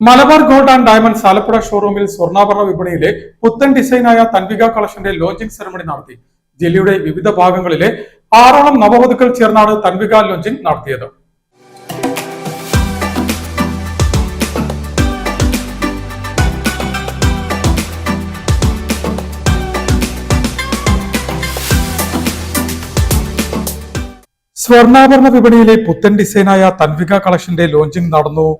Malabar gold and diamonds Alappuzha ഷോറൂമിൽ സ്വർണ്ണാഭരണ വിപണിയിലെ പുത്തൻ ഡിസൈനായ തൻവിക കളക്ഷന്റെ ലോഞ്ചിംഗ് സെറമണി നടത്തി. ജില്ലയുടെ വിവിധ ഭാഗങ്ങളിലെ 6ഓളം നവവധുക്കൾ ചേർന്നാണ് തൻവിക ലോഞ്ചിംഗ് നടത്തിയത്. സ്വർണ്ണാഭരണ വിപണിയിലെ പുത്തൻ ഡിസൈനായ തൻവിക കളക്ഷന്റെ ലോഞ്ചിംഗ് നടന്നു.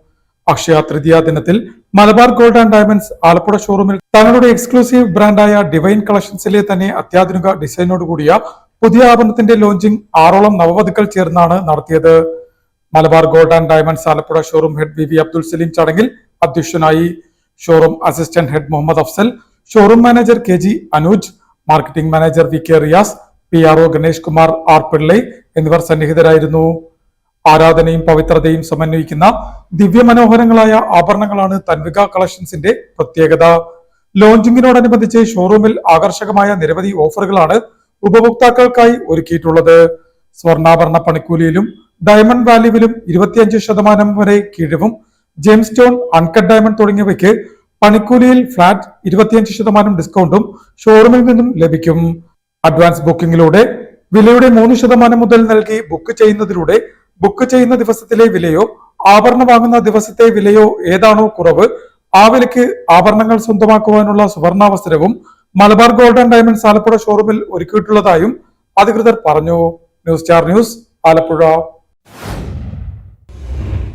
അക്ഷയ തൃതീയ ദിനത്തിൽ Malabar gold and diamonds Alappuzha ഷോറൂമിൽ തങ്ങളുടെ എക്സ്ക്ലൂസീവ് ബ്രാൻഡായ ഡിവൈൻ കളക്ഷൻസിലെ തന്നെ അത്യാധുനിക ഡിസൈനോട് കൂടിയ പുതിയ ആഭരണത്തിന്റെ ലോഞ്ചിംഗ് 6ഓളം നവവധുക്കൾ ചേർന്നാണ് നടത്തിയത്. Malabar gold and diamonds Alappuzha showroom head V Abdul Salim ചടങ്ങിൽ അധ്യക്ഷനായി. Showroom assistant head Muhammad Afsal, showroom manager KG Anuj, marketing manager VK Riyas, PRO Ganesh Kumar R Pillai എന്നിവർ സന്നിഹിതരായിരുന്നു. ആരാധനയും പവിത്രതയും സമന്വയിക്കുന്ന ദിവ്യമനോഹരങ്ങളായ ആഭരണങ്ങളാണ് തൻവിക കളക്ഷൻസിന്റെ പ്രത്യേകത. ലോഞ്ചിങ്ങിനോടനുബന്ധിച്ച് ഷോറൂമിൽ ആകർഷകമായ നിരവധി ഓഫറുകളാണ് ഉപഭോക്താക്കൾക്കായി ഒരുക്കിയിട്ടുള്ളത്. സ്വർണ്ണാഭരണ പണിക്കൂലിയിലും ഡയമണ്ട് വാല്യൂവിലും 25% വരെ കിഴിവും, ജെയിം സ്റ്റോൺ, അൺകട്ട് ഡയമണ്ട് തുടങ്ങിയവയ്ക്ക് പണിക്കൂലിയിൽ ഫ്ലാറ്റ് 25% ഡിസ്കൗണ്ടും ഷോറൂമിൽ നിന്നും ലഭിക്കും. അഡ്വാൻസ് ബുക്കിംഗിലൂടെ വിലയുടെ 3% മുതൽ നൽകി ബുക്ക് ചെയ്യുന്നതിലൂടെ ബുക്ക് ചെയ്യുന്ന ദിവസത്തിലെ വിലയോ ആഭരണം വാങ്ങുന്ന ദിവസത്തെ വിലയോ ഏതാണോ കുറവ് ആ വിലയ്ക്ക് ആഭരണങ്ങൾ സ്വന്തമാക്കുവാനുള്ള സുവർണാവസരവും Malabar gold and diamonds Alappuzha ഷോറൂമിൽ ഒരുക്കിയിട്ടുള്ളതായും അധികൃതർ പറഞ്ഞു. News star news, Alappuzha.